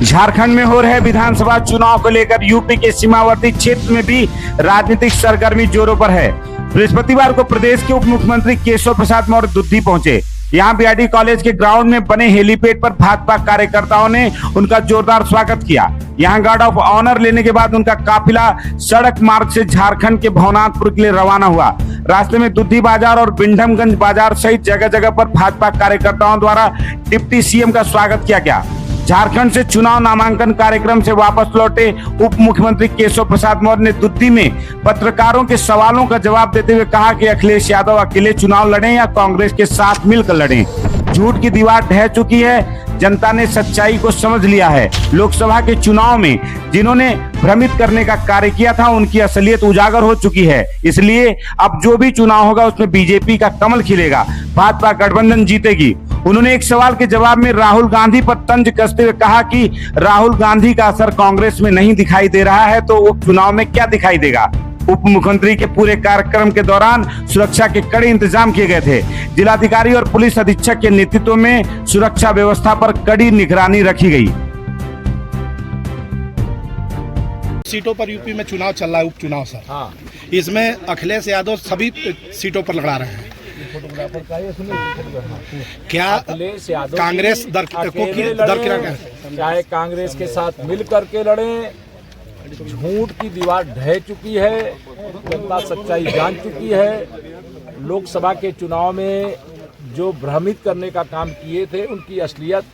झारखंड में हो रहे विधानसभा चुनाव को लेकर यूपी के सीमावर्ती क्षेत्र में भी राजनीतिक सरगर्मी जोरों पर है। बृहस्पतिवार को प्रदेश के उप मुख्यमंत्री केशव प्रसाद मौर्य दुद्धी पहुंचे। यहां बीआरडी कॉलेज के ग्राउंड में बने हेलीपैड पर भाजपा कार्यकर्ताओं ने उनका जोरदार स्वागत किया। यहां गार्ड ऑफ ऑनर लेने के बाद उनका काफिला सड़क मार्ग से झारखंड के भवनाथपुर के लिए रवाना हुआ। रास्ते में दुद्धी बाजार और बिंडमगंज बाजार सहित जगह जगह पर भाजपा कार्यकर्ताओं द्वारा डिप्टी सीएम का स्वागत किया गया। झारखंड से चुनाव नामांकन कार्यक्रम से वापस लौटे उप मुख्यमंत्री केशव प्रसाद मौर्य ने दुद्धी में पत्रकारों के सवालों का जवाब देते हुए कहा कि अखिलेश यादव अकेले चुनाव लड़ें या कांग्रेस के साथ मिलकर लड़ें। झूठ की दीवार ढह चुकी है, जनता ने सच्चाई को समझ लिया है। लोकसभा के चुनाव में जिन्होंने भ्रमित करने का कार्य किया था उनकी असलियत उजागर हो चुकी है। इसलिए अब जो भी चुनाव होगा उसमें बीजेपी का कमल खिलेगा, भाजपा गठबंधन जीतेगी। उन्होंने एक सवाल के जवाब में राहुल गांधी पर तंज कसते हुए कहा कि राहुल गांधी का असर कांग्रेस में नहीं दिखाई दे रहा है तो उपचुनाव में क्या दिखाई देगा। उप मुख्यमंत्री के पूरे कार्यक्रम के दौरान सुरक्षा के कड़े इंतजाम किए गए थे। जिलाधिकारी और पुलिस अधीक्षक के नेतृत्व में सुरक्षा व्यवस्था पर कड़ी निगरानी रखी गई। सीटों पर यूपी में चुनाव चल रहा है, उपचुनाव सर। हाँ। इसमें अखिलेश यादव सभी सीटों पर लड़ा रहे हैं। क्या अखिलेश यादव कांग्रेस दरकिनार चाहे कांग्रेस के साथ मिल करके लड़े, झूठ की दीवार ढह चुकी है, जनता सच्चाई जान चुकी है। लोकसभा के चुनाव में जो भ्रमित करने का काम किए थे उनकी असलियत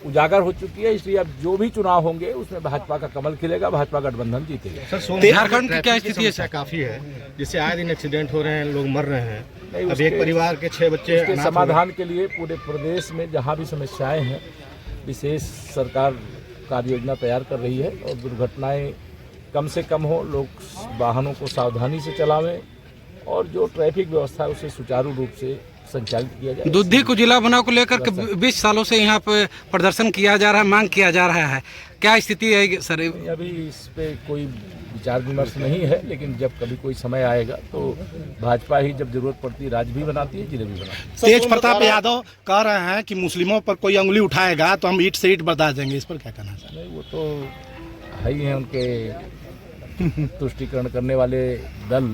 उजागर हो चुकी है। इसलिए अब जो भी चुनाव होंगे उसमें भाजपा का कमल खिलेगा, भाजपा गठबंधन जीतेगा। झारखंड की क्या स्थिति है? काफी है, जिससे आए दिन एक्सीडेंट हो रहे हैं, लोग मर रहे हैं। अब एक परिवार के 6 बच्चे के समाधान के लिए पूरे प्रदेश में जहां भी समस्याएं हैं विशेष सरकार कार्य योजना तैयार कर रही है और दुर्घटनाएं कम से कम हो, लोग वाहनों को सावधानी से चलावें और जो ट्रैफिक व्यवस्था है उसे सुचारू रूप से संचालित किया जाए। दुद्धी को जिला बनाव को लेकर के 20 सालों से यहाँ पे प्रदर्शन किया जा रहा है, मांग किया जा रहा है, क्या स्थिति है सर? अभी इस पे कोई विचार विमर्श नहीं है, लेकिन जब कभी कोई समय आएगा तो भाजपा ही जब जरूरत पड़ती है राज्य भी बनाती है, जिले भी बनाती है। तेज प्रताप यादव कह रहे हैं कि मुस्लिमों पर कोई अंगुली उठाएगा तो हम ईंट से ईंट बर्दाश्त देंगे, इस पर क्या कहना है? नहीं, वो तो है ही है उनके तुष्टिकरण करने वाले दल,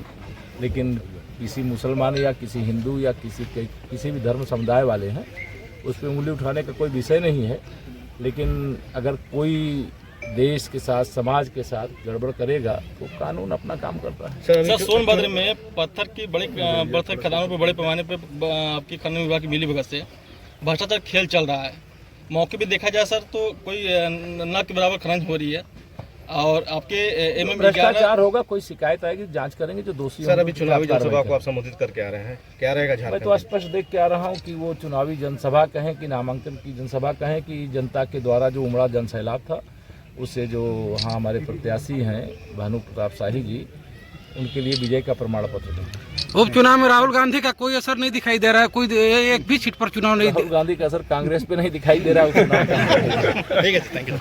लेकिन किसी मुसलमान या किसी हिंदू या किसी भी धर्म समुदाय वाले हैं उस पर उंगली उठाने का कोई विषय नहीं है। लेकिन अगर कोई देश के साथ समाज के साथ गड़बड़ करेगा तो कानून अपना काम करता है। सर, सोनभद्र में पत्थर की बड़ी खदानों पर बड़े पैमाने पर आपकी खनन विभाग की मिलीभगत से भ्रष्टाचार खेल चल रहा है। मौके पे देखा जाए सर तो कोई न के बराबर खनन हो रही है और आपके भ्रष्टाचार होगा, कोई शिकायत आएगी, जांच करेंगे जो दोषी। सर, अभी चुनावी जनसभा को आप संबोधित करके आ रहे हैं, क्या रहेगा झारखंड? मैं तो स्पष्ट देख के आ रहा हूं कि वो चुनावी जनसभा कहें कि नामांकन की जनसभा कहें कि जनता के द्वारा जो उमड़ा जनसैलाब था उससे जो हाँ हमारे प्रत्याशी हैं भानु प्रताप शाही जी, उनके लिए विजय का प्रमाण पत्र दें। उपचुनाव में राहुल गांधी का कोई असर नहीं दिखाई दे रहा है, कोई एक भी सीट पर चुनाव नहीं। राहुल गांधी का असर कांग्रेस पे नहीं दिखाई दे रहा है। ठीक है, थैंक यू।